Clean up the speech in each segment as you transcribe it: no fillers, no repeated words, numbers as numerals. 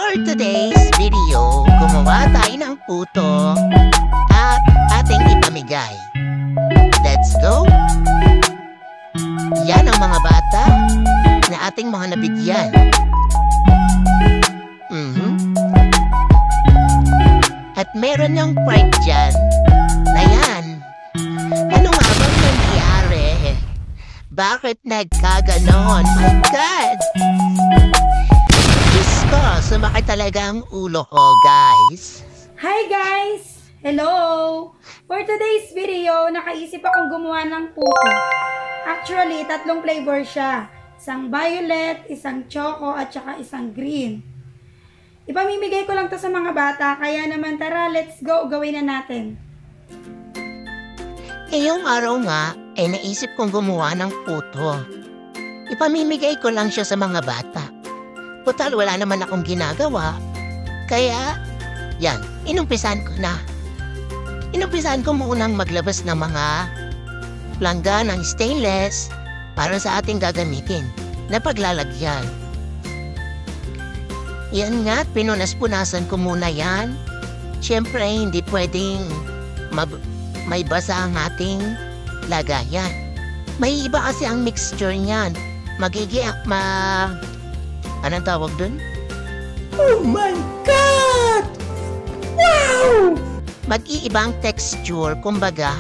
For today's video, gumawa tayo ng puto at ating ipamigay. Let's go! Yan ang mga bata na ating mga nabigyan. At meron ng part dyan na yan. Ano nga bang nangyari? Bakit nagkaganon? My God! Diyos ko, sumakit talaga ang ulo ko, guys. Hi guys! Hello! For today's video, nakaisip akong gumawa ng puto. Actually, 3 flavor siya. Isang violet, isang choco, at saka isang green. Ipamimigay ko lang to sa mga bata, kaya naman tara, let's go, gawin na natin. Ngayong araw nga, ay naisip kong gumawa ng puto. Ipamimigay ko lang siya sa mga bata. Total, wala naman akong ginagawa. Kaya, yan, inumpisan ko na. Inumpisan ko munang maglabas ng mga langga ng stainless para sa ating gagamitin na paglalagyan. Yan nga, pinunas-punasan ko muna yan. Siyempre, hindi pwedeng may basa ang ating lagayan. May iba kasi ang mixture niyan. Anong tawag dun? Oh my God! Wow! Mag-iibang texture, kumbaga.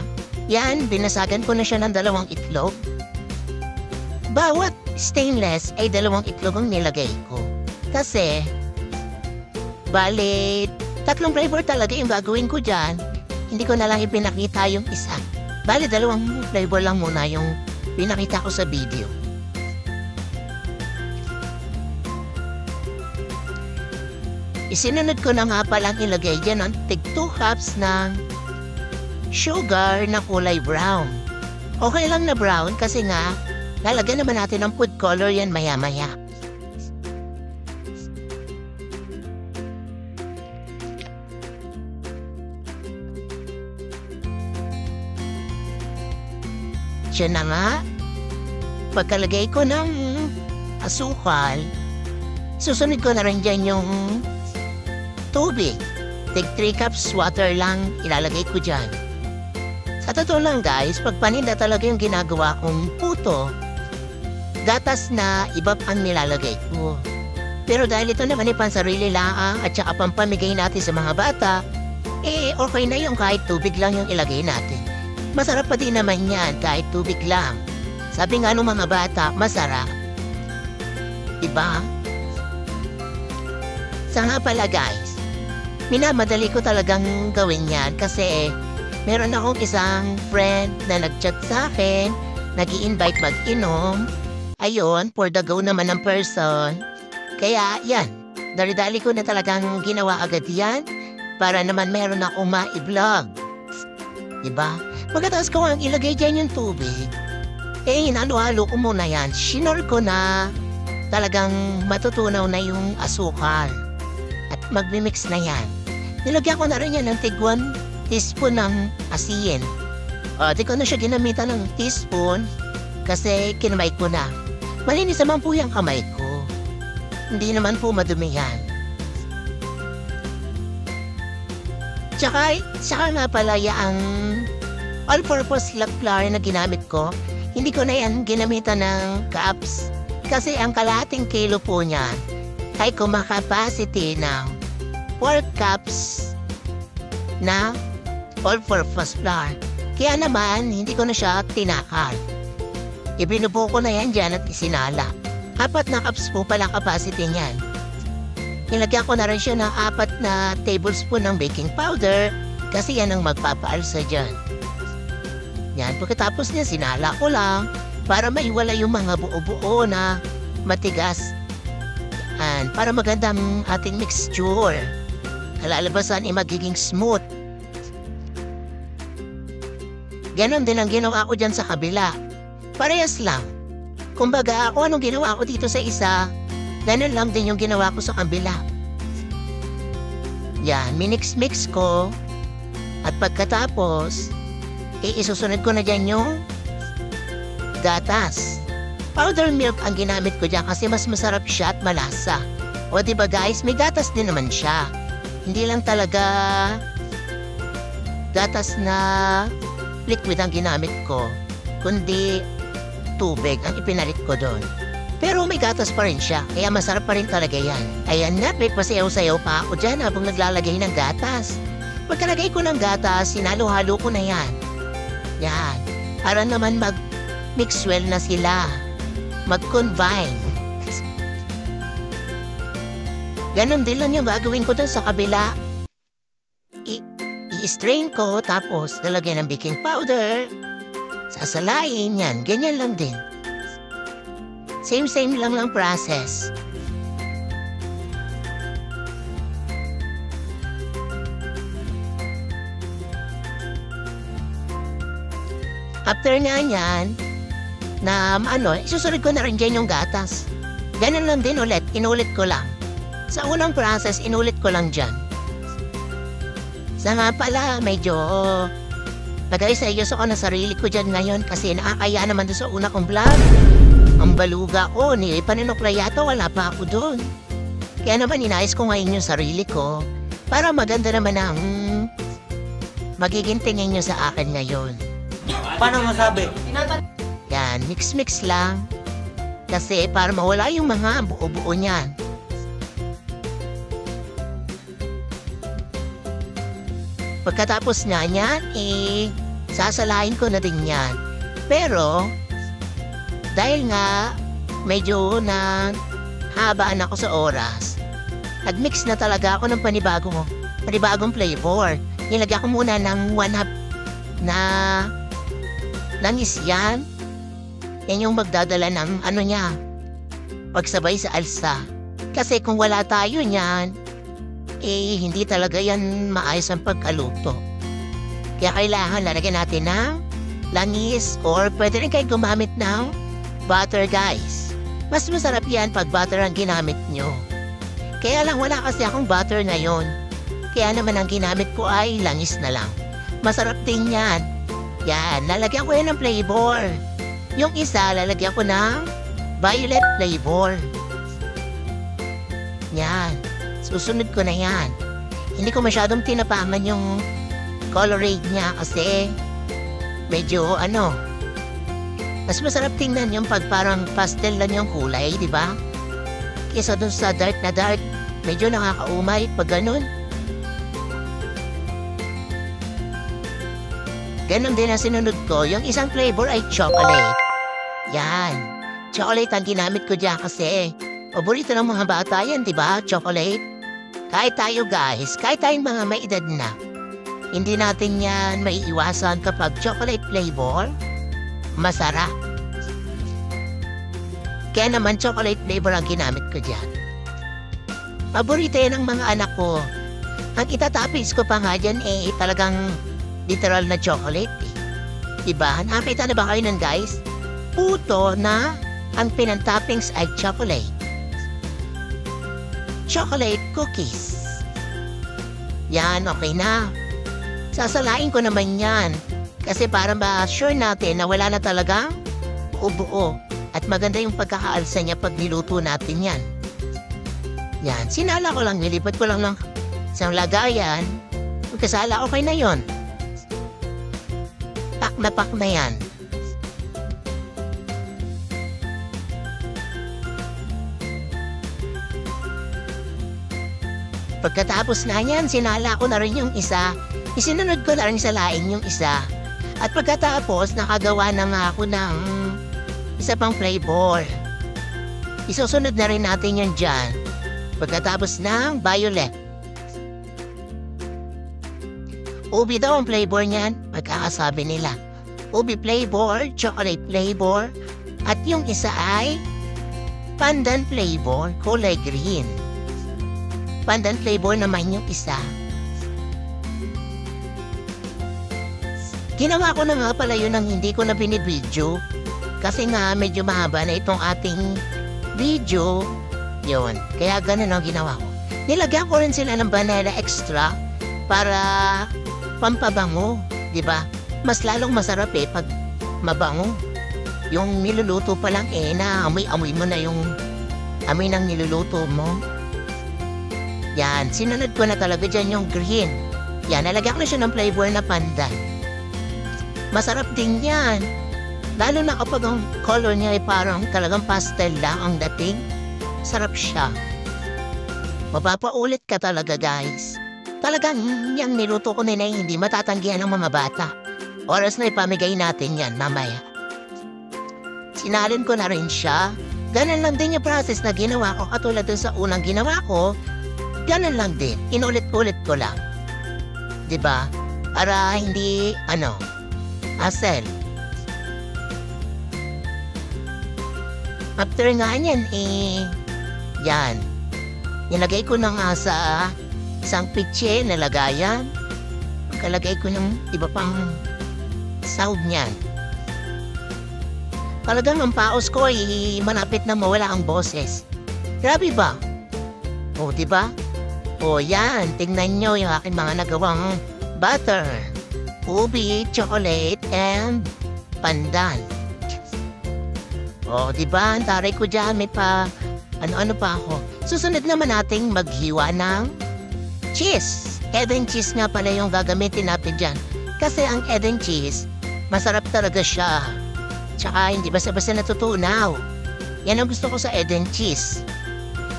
Yan, binasagan ko na siya ng 2 itlog. Bawat stainless ay 2 itlog ang nilagay ko. Kasi, bale, 3 flavor talaga yung gagawin ko dyan. Hindi ko na lang ipinakita yung isa. Bale, 2 flavor lang muna yung pinakita ko sa video. Isinunod ko na nga palang ilagay dyan ng tig 2 cups ng sugar na kulay brown. Okay lang na brown kasi nga, lalagyan naman natin ng food color yan maya-maya. Diyan na nga, pagkalagay ko ng asukal, susunod ko na rin dyan yung tubig. Tig 3 cups water lang ilalagay ko dyan. Sa totoo lang guys, pag paninda talaga yung ginagawa kong puto, gatas na iba ang nilalagay ko. Pero dahil ito naman ay pansarili lang at saka pampamigay natin sa mga bata, okay na yung kahit tubig lang yung ilagay natin. Masarap pa din naman yan kahit tubig lang. Sabi nga nung mga bata, masarap. Diba? Sa nga pala guys, minamadali ko talagang gawin yan kasi meron akong isang friend na nag-chat sa akin, nag-i-invite mag-inom. Ayun, for the go naman ng person. Kaya yan, dali-dali ko na talagang ginawa agad yan para naman meron akong ma-i-vlog. Diba? Pagkatapos ko ang ilagay dyan yung tubig, hinalo-halo ko muna yan. Shinor ko na talagang matutunaw na yung asukal. At magmimix na yan. Nilagyan ko na rin yan ng tig 1 teaspoon ng asin. Di ko na siya ginamitan ng teaspoon kasi kinamay ko na. Malinis naman po yung kamay ko. Hindi naman po madumi yan. Tsaka nga pala ang all-purpose flour na ginamit ko, hindi ko na yan ginamitan ng cups. Kasi ang kalahating kilo po niyan ay kumakapacity ng 4 cups na all-purpose flour. Kaya naman, hindi ko na siya tinakal. Ibinubo ko na yan dyan at isinala. 4 na cups po pala capacity niyan. Nilagyan ko na rin siya ng 4 na tablespoon ng baking powder kasi yan ang magpapaalsa dyan. Yan, pagkatapos niya, sinala ko lang para maiwala yung mga buo-buo na matigas. And para magandang ating mixture. Kalalabasan ay magiging smooth. Ganon din ang ginawa ko dyan sa kabila. Parehas lang. Kumbaga, kung anong ginawa ko dito sa isa, ganon lang din yung ginawa ko sa kabila. Yan, minix-mix ko. At pagkatapos, isusunod ko na dyan yung gatas. Powder milk ang ginamit ko dyan kasi mas masarap siya at malasa. O diba guys, may gatas din naman siya. Hindi lang talaga gatas na liquid ang ginamit ko, kundi tubig ang ipinalit ko doon. Pero may gatas pa rin siya, kaya masarap pa rin talaga yan. Ayan na, may pasayaw-sayaw pa ako dyan habang naglalagay ng gatas. Pagkalagay ko ng gatas, sinalo-halo ko na yan. Yan, para naman mag-mix well na sila. Mag-combine. Ganon din lang yung gagawin ko doon sa kabila. I-strain ko, tapos lalagyan ng baking powder. Sasalain yan, ganyan lang din. Same lang process. After nga yan, isusunod ko na rin dyan yung gatas. Ganun lang din ulit, inulit ko lang. Sa unang process, inulit ko lang dyan. Sa nga pala, medyo nag-ayos ako na sarili ko dyan ngayon kasi nakakaya naman doon sa una kong vlog. Ang baluga ko, paninokla yata, wala pa ako doon. Kaya naman inayos ko ngayon yung sarili ko para maganda naman ang magiging tingin nyo sa akin ngayon. Paano masabi? Yan, mix-mix lang. Kasi para mawala yung mga buo-buo niyan. Pagkatapos nga niyan, sasalain ko na din yan. Pero, dahil nga medyo na habaan ako sa oras, nag-mix na talaga ako ng panibagong flavor. Nilagyan ko muna ng 1/2 na langis yan. Yan yung magdadala ng pagsabay sa alsa. Kasi kung wala tayo niyan, hindi talaga yan maayos ang pagkaluto. Kaya kailangan lalagyan natin ng langis or pwede rin kayo gumamit ng butter guys. Mas masarap yan pag butter ang ginamit nyo. Kaya lang wala kasi akong butter ngayon. Kaya naman ang ginamit ko ay langis na lang. Masarap din yan. Yan, lalagyan ko yan ng flavor. Yung isa, lalagyan ko ng violet flavor. Yan. Susunod ko na yan. Hindi ko masyadong tinapangan yung colorade niya kasi medyo mas masarap tingnan yung pag parang pastel lang yung kulay, di ba? Kesa dun sa dark na dark, medyo nakakaumay pag ganun. Ganon din ang sinunod ko. Yung isang flavor ay chocolate. Yan. Chocolate ang ginamit ko dyan kasi paborito ng mga bata yan, di ba? Chocolate. Kahit tayo guys, kahit tayong mga may edad na, hindi natin yan maiiwasan kapag chocolate flavor, masarap. Kaya naman chocolate flavor ang ginamit ko dyan. Paborito yan ng mga anak ko. Ang itatapis ko pa nga dyan talagang literal na chocolate. Diba? Nakakita na ba kayo nun guys? Puto na ang pinantoppings ay chocolate. Chocolate cookies. Yan, okay na. Sasalain ko naman yan. Kasi para ma-sure natin na wala na talagang buo-buo. At maganda yung pagkakaalsa niya pag niluto natin yan. Yan, sinala ko lang, nilipat ko lang sa lagayan. Pagkasala, okay na yon. Pak na yan. Pagkatapos na yan, sinala ko na rin yung isa. Isinunod ko na rin sa laing yung isa. At pagkatapos, nakagawa na nga ako ng isa pang flavor. Isusunod na rin natin yan dyan. Pagkatapos ng violet. Ubi daw ang flavor niyan, pagkakasabi nila. Ubi flavor, chocolate flavor, at yung isa ay pandan flavor, kulay green. Pandan flavor naman yung isa. Ginawa ko na nga pala yun ang hindi ko na binibidyo. Kasi nga medyo mahaba na itong ating video. Yun. Kaya ganun ang ginawa ko. Nilagyan ko rin sila ng vanilla extra para pampabango. Diba? Mas lalong masarap pag mabango. Yung niluluto pa lang na amoy-amoy mo na yung amoy ng niluluto mo. Yan, sinunod ko na talaga dyan yung green. Yan, nalagyan ko na siya ng flavor na pandan. Masarap din yan. Lalo na kapag ang color niya ay parang talagang pastel lang ang dating. Sarap siya. Mapapaulit ka talaga, guys. Talagang yung niluto ko nila hindi matatanggihan ng mga bata. Oras na ipamigay natin yan mamaya. Sinalin ko na rin siya. Ganun lang din yung process na ginawa ko katulad dun sa unang ginawa ko. Ganun lang din. Inulit-ulit ko lang. Diba? Para hindi, hassle. After nga yan, yan. Nilagay ko na nga sa isang pitche na lagayan. Kalagay ko ng iba pang sahog niyan. Talagang ang paos ko ay malapit na mawala ang boses. Grabe ba? O, diba? O, yan. Tingnan nyo yung aking mga nagawang butter, ubi, chocolate, and pandan. O, diba? Ang taray ko dyan. May pa, ano pa ako. Susunod naman nating maghiwa ng cheese. Head and cheese nga pala yung gagamitin natin dyan. Kasi ang head and cheese, masarap talaga siya. Tsaka hindi basta-basta natutunaw. Yan ang gusto ko sa head and cheese.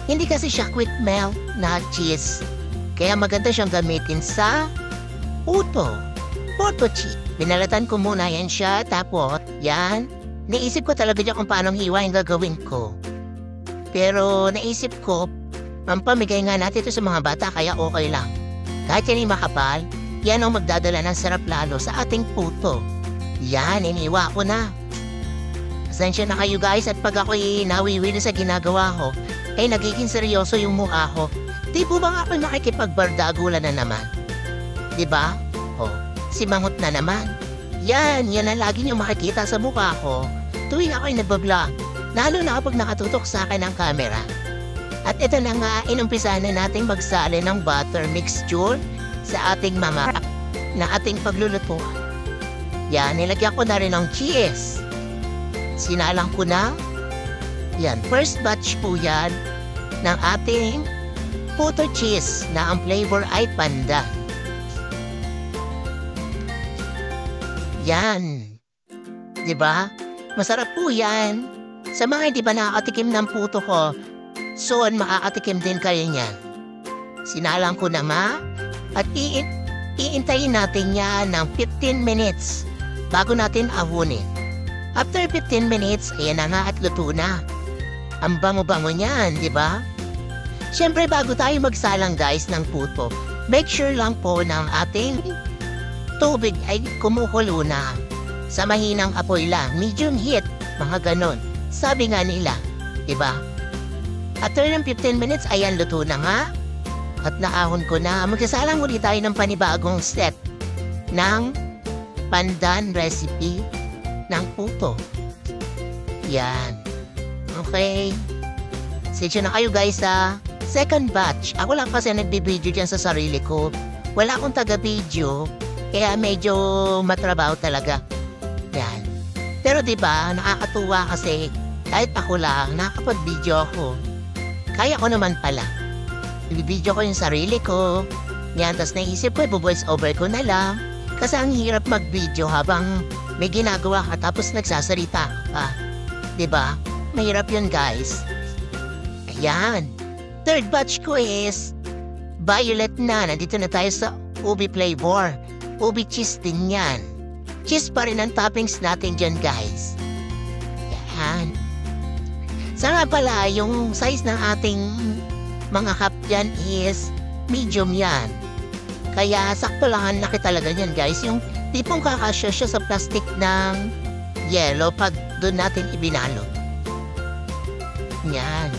Hindi kasi siya quick melt na cheese. Kaya maganda siyang gamitin sa puto. Puto cheese. Binalatan ko muna yan siya. Tapos, yan. Naisip ko talaga dyan kung paano hiwa yung gagawin ko. Pero naisip ko, pampamigay nga natin ito sa mga bata kaya okay lang. Kahit yan ay makapal, yan ang magdadala ng sarap lalo sa ating puto. Yan, iniwa ko na. Pasensya na kayo guys at pag ako'y nawiwili sa ginagawa ko, ay nagiging seryoso yung mukha ko. Di po ba ako'y makikipagbardagulan na naman? Diba? O, si Mangot na naman. Yan ang lagi niyo makikita sa mukha ko tuwing ako'y nagbablog. Lalo na kapag nakatutok sa akin ang camera. At ito na nga, inumpisahan na nating magsali ng butter mixture sa ating mga na ating paglulutuan. Yan, nilagyan ko na rin ng cheese. Sinalang ko na. Yan, first batch po yan ng ating puto cheese na ang flavor ay pandan. Yan. Diba? Masarap po yan. Sa mga hindi ba nakakatikim ng puto ko, soon makakatikim din kayo niyan. Sinalang ko na nga at iintayin natin yan ng 15 minutes bago natin ahunin. After 15 minutes, ayan na nga at luto na. Ang bango-bango niyan, di ba? Siyempre bago tayo magsalang guys ng puto, make sure lang po ng ating tubig ay kumukulo na. Sa mahinang apoy lang, medium heat, mga ganon. Sabi nga nila, diba? After ng 15 minutes, ayan, luto na nga. At naahon ko na. Magsasalang ulit tayo ng panibagong set ng pandan recipe ng puto. Yan. Okay. Sensya na kayo guys ha. Second batch. Ako lang kasi nagbibideo dyan sa sarili ko. Wala akong taga-video. Kaya medyo matrabaho talaga. Yan. Pero diba, nakakatuwa kasi kahit ako lang, nakakapag-video ako. Kaya ko naman pala. Ibibideo ko yung sarili ko. Yan, tas naisip ko, i-voice over ko na lang. Kasi ang hirap mag-video habang may ginagawa ka tapos nagsasalita ka. Diba? Mahirap yun guys. Ayan. Third batch ko is violet na. Nandito na tayo sa ubi flavor. Ubi cheese din yan. Cheese pa rin ang toppings natin dyan guys. Yan. Sana pala yung size ng ating mga cup dyan is medium yan. Kaya sakto lang ang laki talaga yan guys. Yung tipong kakasya siya sa plastic ng yellow pag doon natin ibinalo. Yan.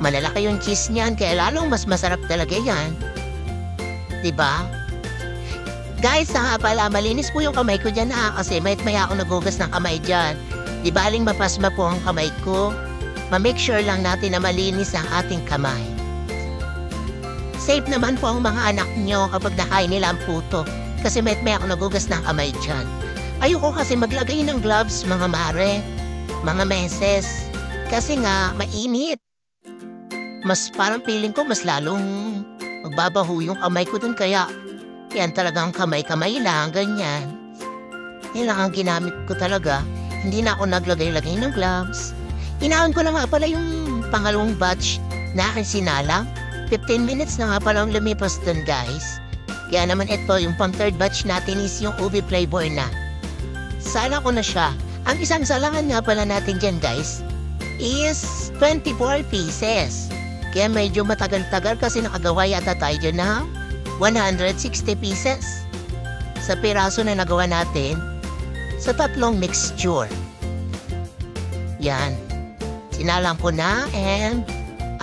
Malalaki yung cheese niyan kaya lalong mas masarap talaga yan. Diba? Guys, nga pala, malinis po yung kamay ko dyan kasi maya ako nagugas ng kamay dyan. Di baling mapasma po ang kamay ko. Ma-make sure lang natin na malinis ang ating kamay. Safe naman po ang mga anak nyo kapag nakain nila ang puto. Kasi maya ako nagugas ng kamay dyan. Ayoko kasi maglagay ng gloves, mga mare, mga meses. Kasi nga, mainit. mas parang feeling ko mas lalong magbabaho yung kamay ko dun kaya yan talagang kamay-kamay lang, ganyan. Yan lang ang ginamit ko talaga. Hindi na ako naglagay-lagay ng gloves. Inaon ko na nga pala yung pangalawang batch na aking sinalang. 15 minutes na nga pala ang lumipas dun guys. Kaya naman ito, yung pang third batch natin is yung ubi flavor na. Sala ko na siya. Ang isang salangan nga pala natin dyan guys is 24 pieces. Kaya medyo matagal-tagal kasi nakagawa yata tayo dyan na 160 pieces. Sa piraso na nagawa natin sa tatlong mixture. Yan. Sinalang ko na and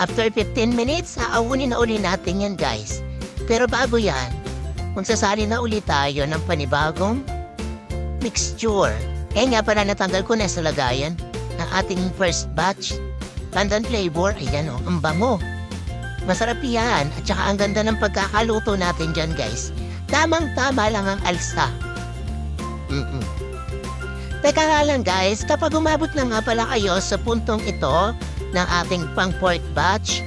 after 15 minutes, aawunin na uli natin yan guys. Pero bago yan, kung sasali na ulit tayo ng panibagong mixture. Nga pala natanggal ko na sa lagayan ng ating first batch. Pandan flavor, ayan o, ang bango. Masarap yan at saka ang ganda ng pagkakaluto natin dyan guys. Tamang-tama lang ang alsa. Teka nga lang guys, kapag umabot na nga pala kayo sa puntong ito ng ating pang fourth batch,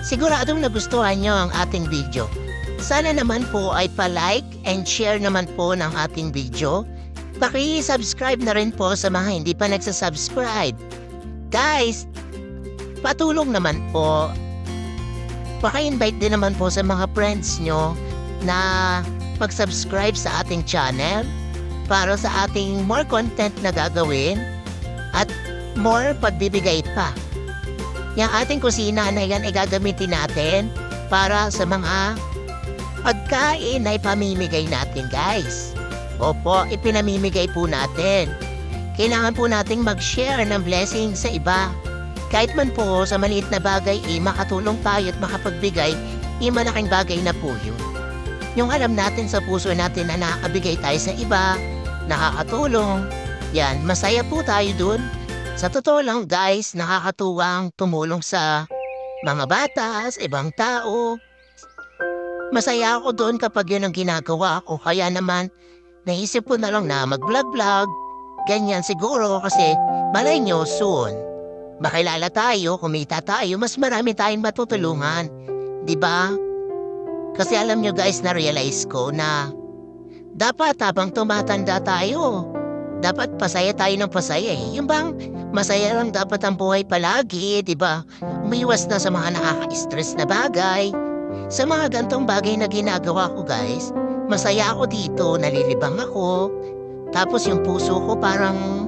siguradong nagustuhan nyo ang ating video. Sana naman po ay pa-like and share naman po ng ating video. Paki-subscribe na rin po sa mga hindi pa nagsasubscribe. Guys, patulong naman po. Paki-invite din naman po sa mga friends nyo na mag-subscribe sa ating channel para sa ating more content na gagawin at more pagbibigay pa. Yung ating kusina na yan ay gagamitin natin para sa mga pagkain na ipamimigay natin guys. Opo, ipinamimigay po natin. Kailangan po nating mag-share ng blessing sa iba. Kahit man po sa maliit na bagay makatulong tayo at makapagbigay, malaking bagay na po yun. Yung alam natin sa puso natin na nakakabigay tayo sa iba, nakakatulong, yan, masaya po tayo dun. Sa totoo lang guys, nakakatuwang tumulong sa mga bata, sa ibang tao. Masaya ako doon kapag yun ang ginagawa ko. Kaya naman, naisip ko na lang na mag-vlog-vlog. Ganyan siguro kasi malay nyo soon. Makilala tayo, kumita tayo, mas marami tayong matutulungan. Diba? Kasi alam nyo guys, na-realize ko na dapat habang tumatanda tayo, dapat pasaya tayo ng pasaya eh. Yung bang masaya lang dapat ang buhay palagi, diba? Umiwas na sa mga nakaka-stress na bagay. Sa mga gantong bagay na ginagawa ko guys, masaya ako dito, nalilibang ako. Tapos yung puso ko parang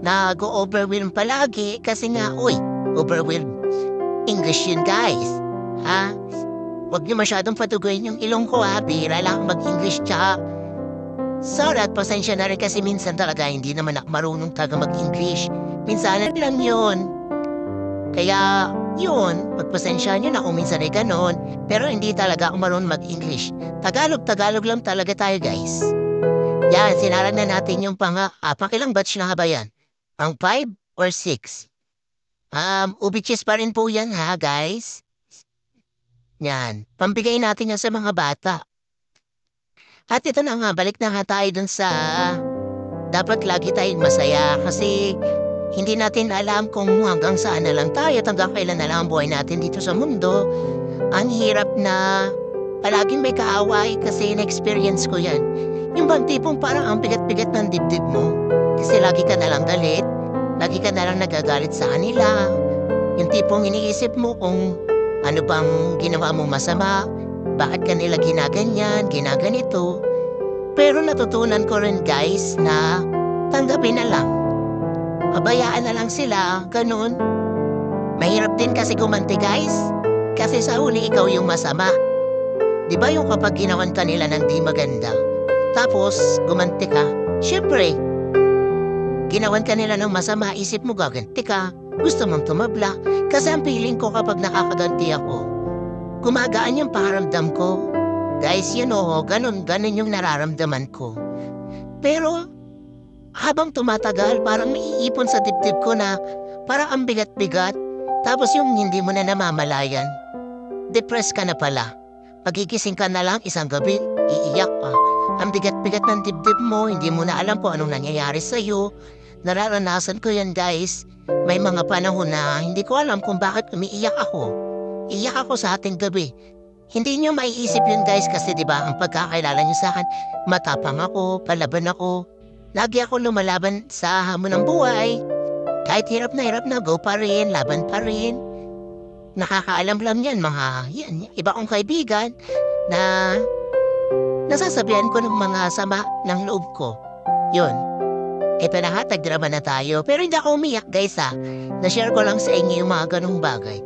nag-overwhelm palagi kasi nga, overwhelm. English yun guys. Ha? Huwag niyo masyadong patugoyin yung ilong ko ha, bira lang mag-English tsaka. Sorry at pasensya na rin kasi minsan talaga hindi naman ako marunong talaga mag-English. Minsan lang yun. Kaya yun, pagpasensya nyo na kung minsan ay ganon, pero hindi talaga ako marunong mag-English. Tagalog lang talaga tayo guys. Yan, sinaran na natin yung pakilang batch na ba yan? Pang 5 or 6? Ubi cheese pa rin po yan ha guys. Yan, pambigay natin yan sa mga bata. At ito na nga, balik na nga tayo dun sa dapat lagi tayong masaya kasi hindi natin alam kung hanggang saan na lang tayo at hanggang kailan na lang ang buhay natin dito sa mundo. Ang hirap na palaging may kaaway kasi na-experience ko yan. Yung bang tipong parang ang bigat-bigat ng dibdib mo kasi lagi ka na lang galit, lagi ka na lang nagagalit sa kanila. Yung tipong iniisip mo kung ano bang ginawa mong masama, bakit kanila ginaganyan, ginaganito. Pero natutunan ko rin guys na tanggapin na lang. Pabayaan na lang sila, ganun. Mahirap din kasi gumanti guys. Kasi sa huli ikaw yung masama. Diba yung kapag ginawan ka nila ng di maganda, tapos gumanti ka, syempre, ginawan ka nila ng masama, isip mo gaganti ka, gusto mong tumabla. Kasi ang feeling ko kapag nakakaganti ako, gumagaan yung pakiramdam ko. Guys, ganun yung nararamdaman ko. Pero, habang tumatagal, parang naiipon sa dibdib ko na parang ang bigat-bigat. Tapos yung hindi mo na namamalayan, depressed ka na pala. Pagigising ka na lang isang gabi, iiyak ka. Ang bigat-bigat ng dibdib mo, hindi mo na alam kung anong nangyayari sa'yo. Nararanasan ko yan guys. May mga panahon na hindi ko alam kung bakit umiiyak ako. iyak ako sa ating gabi. Hindi nyo maiisip yun guys kasi diba ang pagkakilala nyo sa akin, matapang ako, palaban ako. Lagi ako lumalaban sa hamon ng buhay. Kahit hirap na go pa rin, laban pa rin. Nakakaalam lang yan iba kong kaibigan na nasasabihan ko ng mga sama ng loob ko. Yun. Ito na tagdrama na tayo. Pero hindi ako umiyak guys Na-share ko lang sa inyo yung mga ganong bagay.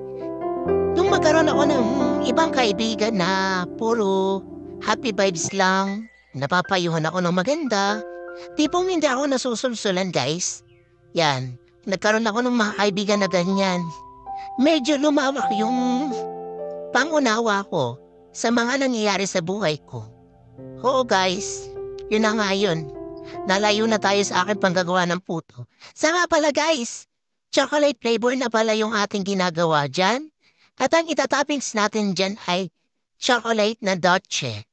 Nung magkaroon ako ng ibang kaibigan na puro happy vibes lang, napapayuhan ako ng maganda, tipong hindi ako nasusulsulan guys. Yan, nagkaroon ako ng mga kaibigan na ganyan. Medyo lumawak yung pangunawa ko sa mga nangyayari sa buhay ko. Oo guys, yun na nga yun. Nalayo na tayo sa akin panggagawa ng puto. Sa nga pala guys, chocolate flavor na pala yung ating ginagawa dyan. At ang itatoppings natin dyan ay chocolate na Dolce.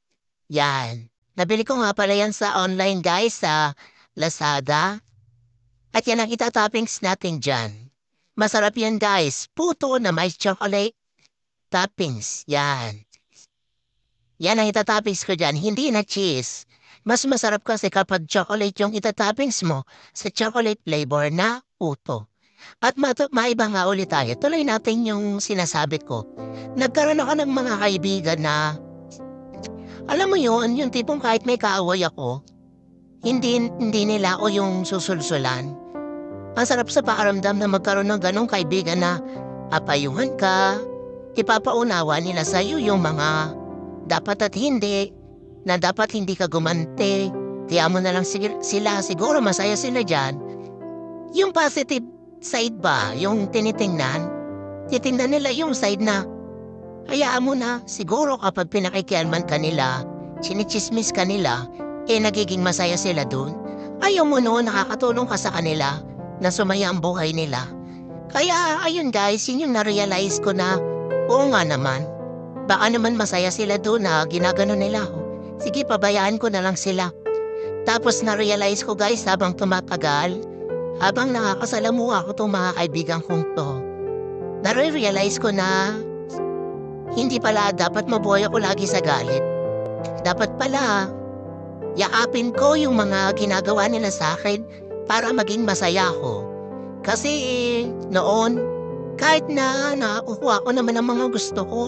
Yan. Nabili ko nga pala yan sa online guys sa Lazada. At yan ang itatoppings natin dyan. Masarap yan guys. Puto na may chocolate toppings. Yan. Yan ang itatoppings ko dyan. Hindi na cheese. Mas masarap kasi kapag chocolate yung itatoppings mo sa chocolate flavor na puto. At maiba nga ulit tayo. Tuloy natin yung sinasabi ko. Nagkaroon ako ng mga kaibigan na, alam mo yun, yung tipong kahit may kaaway ako, hindi nila ako yung susulsulan. Ang sarap sa pakaramdam na magkaroon ng ganong kaibigan na apayuhan ka, ipapaunawa nila sa'yo yung mga dapat at hindi, na dapat hindi ka gumante, kaya mo na lang sila, siguro masaya sila dyan. Yung positive side ba, yung titingnan nila yung side na, hayaan mo na, siguro kapag pinakikialman ka nila, chinichismis ka nila, nagiging masaya sila dun. Ayaw mo noon, nakakatulong ka sa kanila, na sumaya ang buhay nila. Kaya, ayun guys, yun yung na-realize ko na, oo nga naman, baka naman masaya sila dun na ginagano nila ako. Sige, pabayaan ko na lang sila. Tapos na-realize ko guys, habang tumatagal, habang nakakasalamuha ako itong mga kaibigan kong to, nare-realize ko na hindi pala dapat mabuhay ako lagi sa galit. Dapat pala yakapin ko yung mga ginagawa nila sa akin para maging masaya ako. Kasi noon, kahit na nakukuha ko naman ang mga gusto ko,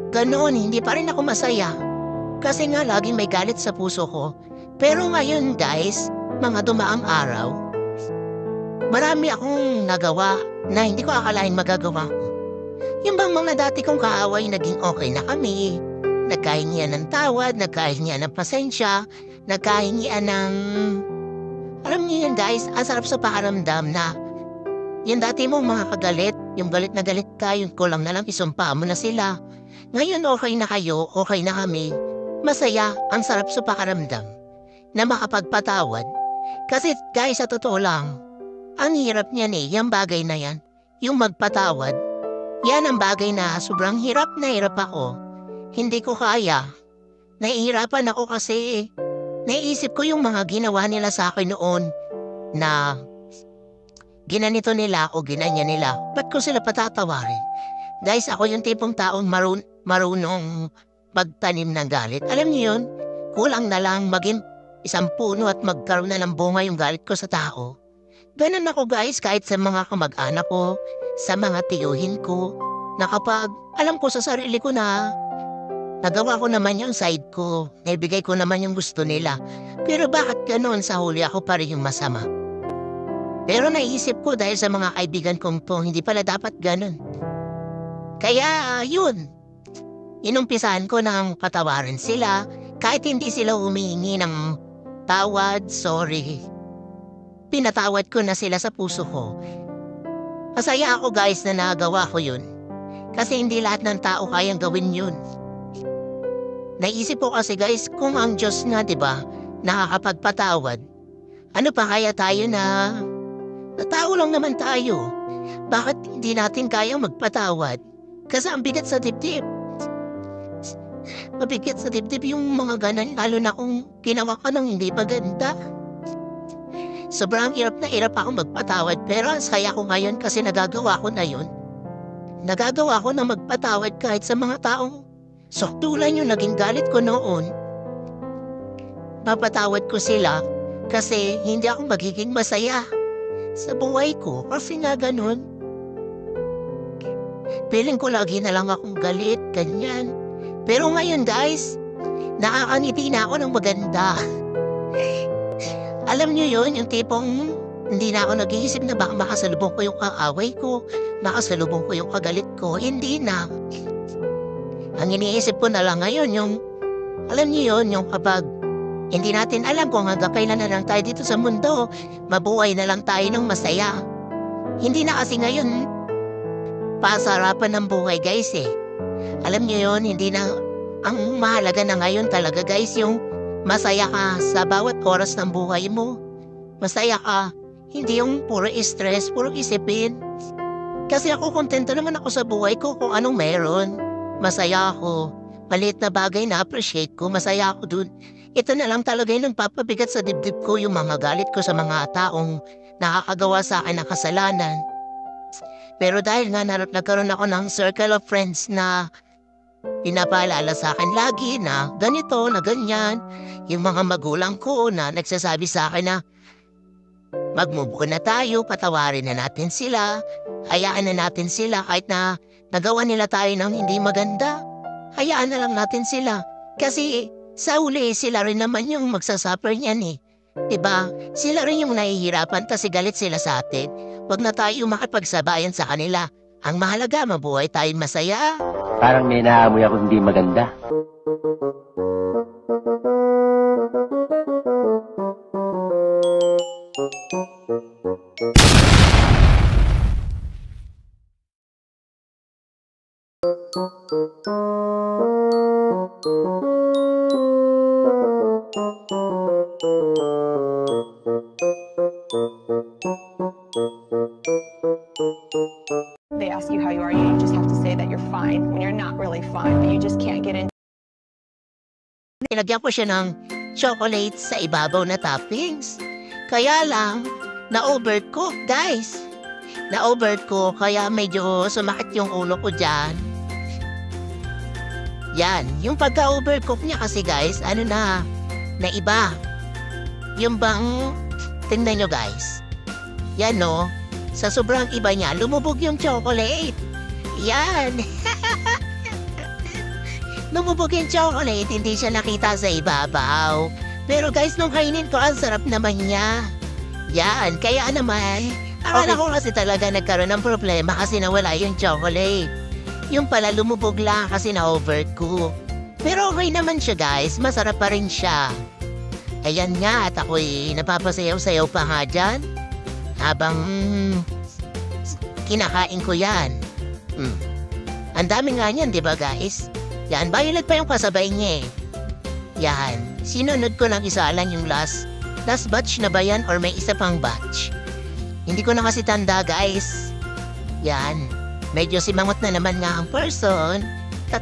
ganoon, hindi pa rin ako masaya. Kasi nga laging may galit sa puso ko. Pero ngayon guys, mga dumaang araw, marami akong nagawa na hindi ko akalain magagawa ko. Yung bang mga dati kong kaaway naging okay na kami. Nagkahingian ng tawad, nagkahingian ng pasensya, nagkahingian ng... Alam niyo yun guys, ang sarap sa pakaramdam na yung dati mong mga kagalit, yung galit na galit ka, yung kulang na lang isumpa mo na sila. Ngayon okay na kayo, okay na kami. Masaya, ang sarap sa pakaramdam na makapagpatawad. Kasi guys, sa totoo lang, ang hirap niyan yung bagay na yan, yung magpatawad. Yan ang bagay na sobrang hirap na hirap ako. Hindi ko kaya. Nahihirapan ako kasi naiisip ko yung mga ginawa nila sa akin noon na ginanito nila o ginanya nila. Ba't ko sila patatawarin? Guys, ako yung tipong taong marunong magtanim ng galit. Alam niyo yun? Kulang na lang maging isang puno at magkaroon na ng bunga yung galit ko sa tao. Ganun ako guys kahit sa mga kamag-anak ko, sa mga tiyuhin ko, na kapag alam ko sa sarili ko na nagawa ko naman yung side ko, naibigay ko naman yung gusto nila. Pero bakit ganun sa huli ako pa rin yung masama? Pero naisip ko dahil sa mga kaibigan kong to, hindi pala dapat ganun. Kaya yun, inumpisahan ko ng patawarin sila kahit hindi sila humihingi ng tawad, sorry. Pinatawad ko na sila sa puso ko. Masaya ako guys na nagawa ko yun. Kasi hindi lahat ng tao kayang gawin yun. Naisip ko kasi guys, kung ang Diyos na diba, nakakapagpatawad, ano pa kaya tayo na tao lang naman tayo. Bakit hindi natin kayang magpatawad? Kasi ang bigat sa dibdib. Mabigat sa dibdib yung mga ganan, lalo na kung ginawa ka ng hindi maganda. Sobrang hirap na hirap ako magpatawad pero ang saya ko ngayon kasi nagagawa ko na yun. nagagawa ko na magpatawad kahit sa mga taong sukdulan yung naging galit ko noon. Papatawad ko sila kasi hindi ako magiging masaya sa buhay ko kasi nga ganun. Feeling ko lagi na lang akong galit, ganyan. Pero ngayon guys, nakakangiti na ako ng maganda. Alam niyo yun, yung tipong hindi na ako nag-iisip na baka makasalubong ko yung kaaway ko, makasalubong ko yung kagalit ko. Hindi na. Ang iniisip ko na lang ngayon yung, alam niyo yun, yung kapag hindi natin alam kung hanggang kailan na lang tayo dito sa mundo, mabuhay na lang tayo ng masaya. Hindi na kasi ngayon, pasarapan ng buhay guys eh. Alam niyo yun, hindi na, ang mahalaga na ngayon talaga guys, yung masaya ka sa bawat oras ng buhay mo. Masaya ka, hindi yung puro stress, puro isipin. Kasi ako kontento naman ako sa buhay ko kung anong meron. Masaya ako, maliit na bagay na appreciate ko, masaya ako dun. Ito na lang talaga yung nagpapabigat sa dibdib ko, yung mga galit ko sa mga taong nakakagawa sa akin ng kasalanan. Pero dahil nga nagkaroon ako ng circle of friends na pinapaalala sa akin lagi na ganito, na ganyan, yung mga magulang ko na nagsasabi sa akin na mag-move on na tayo, patawarin na natin sila, hayaan na natin sila kahit na nagawa nila tayo ng hindi maganda, hayaan na lang natin sila. Kasi sa uli, sila rin naman yung magsasuffer niyan eh. Diba? Sila rin yung nahihirapan kasi galit sila sa atin. Huwag na tayo makipagsabayan sa kanila. Ang mahalaga, mabuhay tayong masaya. Parang may naamoy ako hindi maganda. They ask you how you are, you just have to say that you're fine when you're not really fine, but you just can't get into Nilagyan ko siya ng chocolate sa ibabaw na toppings. Kaya lang, na-overcook, guys. Na-overcook, kaya medyo sumakit yung ulo ko dyan. Yan, yung pagka-overcook niya kasi guys, ano na iba. Yung bang, tingnan nyo guys. Yan no, sa sobrang iba niya, lumubog yung chocolate. Yan. Lumubog yung chocolate, hindi siya nakita sa ibabaw. Pero guys, nung kainin ko, ang sarap naman niya. Yan, kaya naman, akala ko kasi talaga nagkaroon ng problema kasi nawala yung chocolate. Yung pala lumubog lang kasi na-overcook. Pero okay naman siya guys, masarap pa rin siya. Ayan nga, at ako'y napapasayaw-sayaw pa nga dyan. Habang kinakain ko yan. Ang dami nga niyan, di ba guys? Yan, violet pa yung kasabay niya eh. Yan, sinunod ko ng isa lang yung last batch na ba yan or may isa pang batch? Hindi ko na kasi tanda guys. Yan, medyo simangot na naman nga ang person. At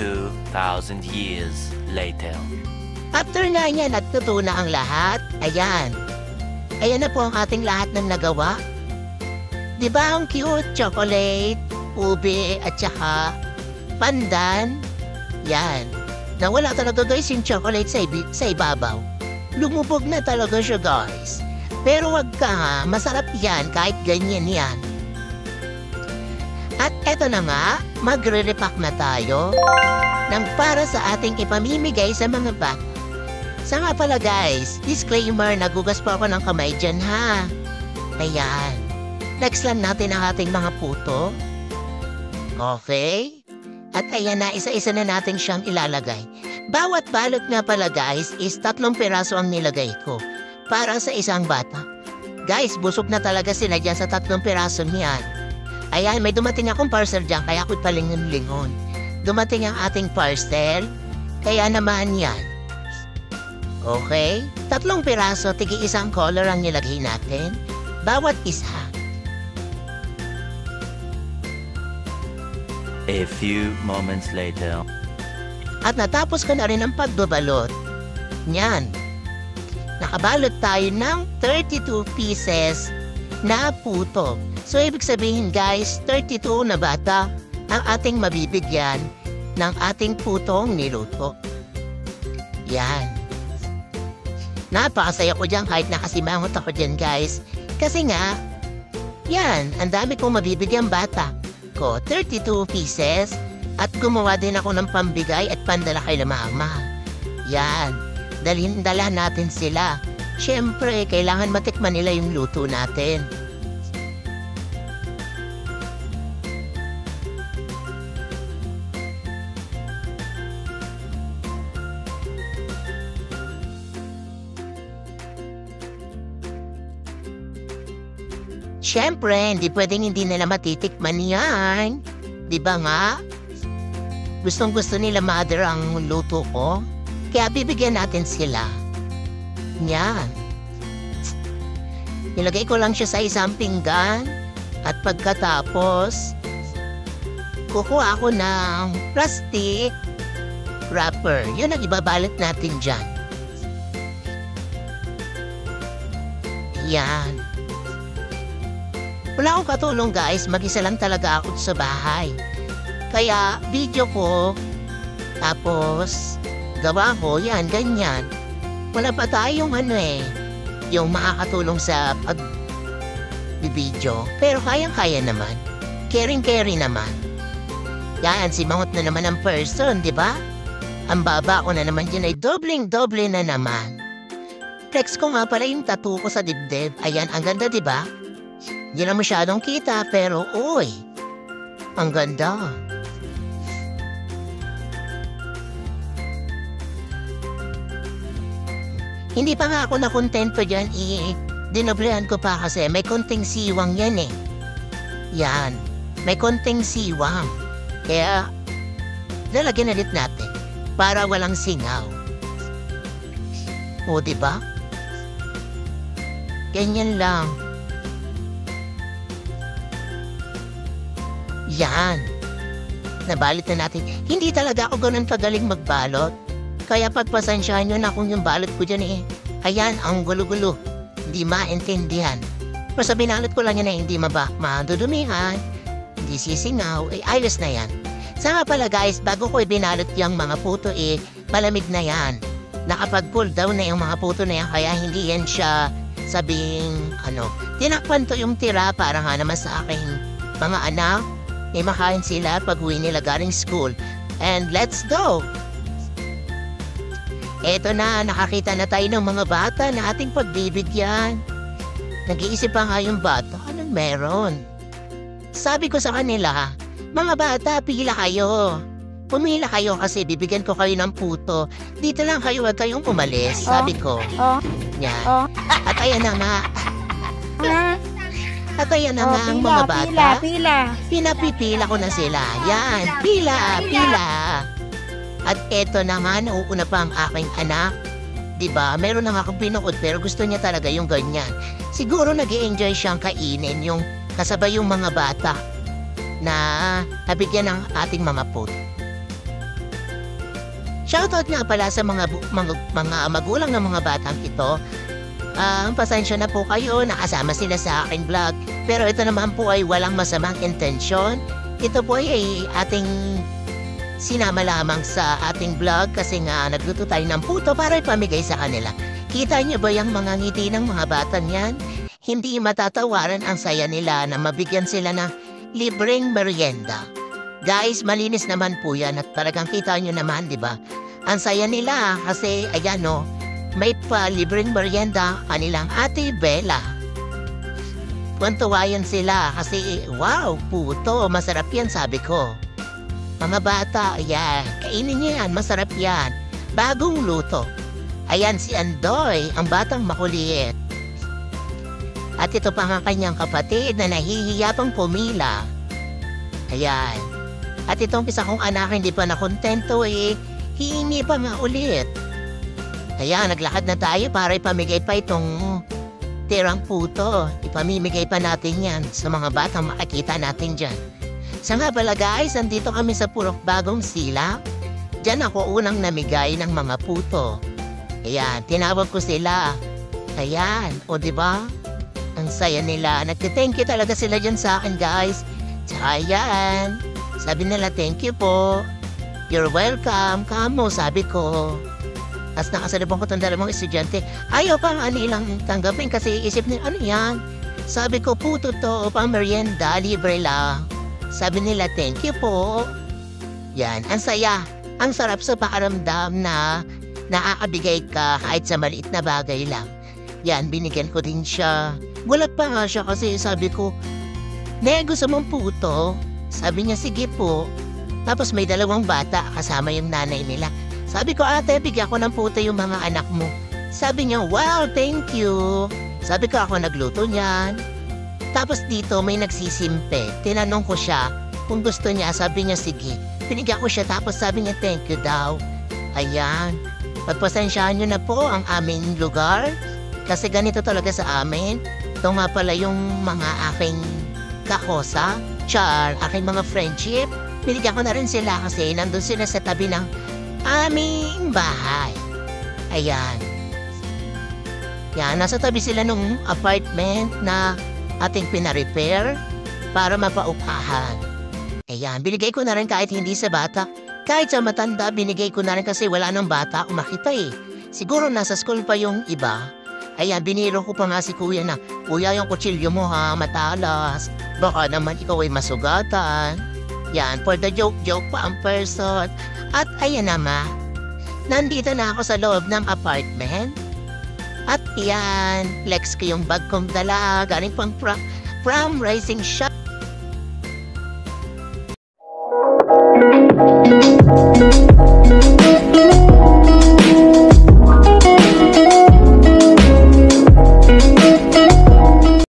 2,000 years later. after nga niya, nagtuto na ang lahat. Ayan. Ayan na po ang ating lahat ng nagawa. Diba ang cute? Chocolate, ube, at saka pandan. Yan. Nawala talaga guys yung chocolate sa ibabaw. Lumubog na talaga siya guys. Pero wag ka ha, masarap yan kahit ganyan yan. At eto na nga, magre-repack na tayo ng para sa ating ipamimigay sa mga bata. Sa nga pala guys, disclaimer, nagugas pa ako ng kamay dyan ha. Ayan. Next lang natin ang ating mga puto. Okay? At ayan na, isa-isa na natin siyang ilalagay. Bawat balot nga pala guys is 3 piraso ang nilagay ko para sa isang bata. Guys, busog na talaga sila dyan sa 3 piraso niyan. Ayan, may dumating akong parcel dyan, kaya ako'y palingon-lingon. Dumating ang ating parcel, kaya naman yan. Okay? 3 piraso, tigi isang color ang nilagay natin. Bawat isa. A few moments later. At natapos ko na rin ang pagbabalot. Yan. Nakabalot tayo ng 32 pieces na puto. So, ibig sabihin guys, 32 na bata ang ating mabibigyan ng ating putong niluto. Yan. Napakasaya ko dyan kahit nakasimangot ako dyan guys. Kasi nga, yan, ang dami kong mabibigyan bata ko. 32 pieces at gumawa din ako ng pambigay at pandala kay mama. Yan, dala natin sila. Siyempre, kailangan matikman nila yung luto natin. Siyempre, hindi pwedeng hindi nila matitikman yan. Di ba nga? Gustong-gusto nila mother ang luto ko. Kaya bibigyan natin sila. Yan. Nilagay ko lang siya sa isang pinggan. At pagkatapos, kukuha ako ng plastic wrapper. Yun ang ibabalot natin dyan. Yan. Wala akong katulong guys, mag-isa lang talaga ako sa bahay. Kaya video ko, tapos gawa ko, yan, ganyan. Wala pa tayong yung makakatulong sa pag-video. Pero kayang-kaya naman. Caring-caring naman. Yan, si Mangot na naman ang person, di ba? Ang baba ko na naman dyan ay dobleng-doble na naman. Flex ko nga pala yung tattoo ko sa dibdib. Ayan, ang ganda, di ba? Hindi na masyadong kita, pero uy, ang ganda. Hindi pa nga ako nakontento dyan, dinoblehan ko pa kasi may konting siwang yan eh. Yan, may konting siwang. Kaya, lalagyan ulit natin para walang singaw. O, diba? Ganyan lang. Yan. Nabalot na natin. Hindi talaga ako ganun kagaling magbalot. Kaya pagpasensyahan nyo na kung yung balot ko dyan eh. Ayan, ang gulo-gulo. Hindi maintindihan. Basta binalot ko lang yan na hindi madudumihan. Hindi sisingaw. Ayos na yan. Saka pala guys, bago ko ibinalot yung mga puto malamig na yan. Nakapag-cool down na yung mga puto na yan. Kaya hindi yan siya sabing, tinakpan to yung tira para nga naman sa aking mga anak. Makain sila pag uwi nila galing school. And let's go! Eto na, nakakita na tayo ng mga bata na ating pagbibigyan. Nag-iisip pa nga yung bata, anong meron? Sabi ko sa kanila, mga bata, pila kayo. Pumila kayo kasi bibigyan ko kayo ng puto. Dito lang kayo, huwag kayong umalis, sabi ko. Yan. At ayan na nga. At ayan na nga ang mga bata. Pinapipila ko na sila. Yan, pila. At eto naman, nauuna pa ang aking anak. Diba, meron na nga akong pinuod pero gusto niya talaga yung ganyan. Siguro nag-i-enjoy siyang kainin yung kasabay yung mga bata na nabigyan ng ating mga puto. Shoutout nga pala sa mga magulang ng mga batang ito. Pasensya na po kayo, nakasama sila sa aking vlog. Pero ito naman po ay walang masamang intensyon. Ito po ay ating sinama lamang sa ating vlog kasi nga nagluto tayo ng puto para ipamigay sa kanila. Kita niyo ba yung mga ngiti ng mga bata niyan? Hindi matatawaran ang saya nila na mabigyan sila ng libreng merienda. Guys, malinis naman po yan at talagang kita niyo naman, di ba? Ang saya nila kasi, ayan o, may pa-libreng merienda kanilang Ate Bella. Tuntuwa yan sila kasi, wow, puto, masarap yan sabi ko. Mga bata, ayan, kainin niyo yan, masarap yan. Bagong luto. Ayan si Andoy, ang batang makulit. At ito pa ang kanyang kapatid na nahihiya pang pumila. Ayan. At itong isa kong anak hindi pa nakontento hihingi pa nga ulit. Kaya naglakad na tayo para ipamigay pa itong tirang puto. Ipamimigay pa natin yan sa mga batang makikita natin dyan. Sa nga pala guys, nandito kami sa Purok Bagong Silak. Diyan ako unang namigay ng mga puto. Ayan, tinawag ko sila. Ayan, o diba? Ang saya nila. Nagte-thank you talaga sila dyan sa akin guys. Tsaka ayan, sabi nila thank you po. You're welcome, kamo, sabi ko. As nakasalubong ko itong dalawang estudyante, ayaw pa nga nilang tanggapin kasi isip nila, ano yan? Sabi ko, puto to, pang merienda, libre lang. Sabi nila, thank you po. Yan, ang saya. Ang sarap sa pakaramdam na nakakabigay ka kahit sa maliit na bagay lang. Yan, binigyan ko din siya. Gulat pa nga siya kasi sabi ko, "Ne, gusto mong puto?" Sabi niya, sige po. Tapos may dalawang bata kasama yung nanay nila. Sabi ko, ate, bigyan ko ng puto yung mga anak mo. Sabi niya, wow, thank you. Sabi ko, ako nagluto niyan. Tapos dito may nagsisimpe. Tinanong ko siya kung gusto niya. Sabi niya, sige. Pinigyan ko siya tapos sabi niya, thank you daw. Ayan. Pagpasensyahan niyo na po ang aming lugar. Kasi ganito talaga sa amin. Ito nga pala yung mga aking kakosa. Char, aking mga friendship. Pinigyan ko na rin sila kasi nandun sila sa tabi ng aming bahay. Ayan. Yan, nasa tabi sila nung apartment na ating pinarepair para mapaupahan. Ayan, binigay ko na rin kahit hindi sa bata. Kahit sa matanda, binigay ko na rin kasi wala nang bata umakita eh. Siguro nasa school pa yung iba. Ayan, biniro ko pa nga si kuya na, kuya, yung kutsilyo mo ha, matalas. Baka naman ikaw ay masugatan. Yan, for the joke pa ang person. At ayan naman, nandito na ako sa loob ng apartment. At yan, flex ko yung bag kong dala, galing pang from Rising Shop.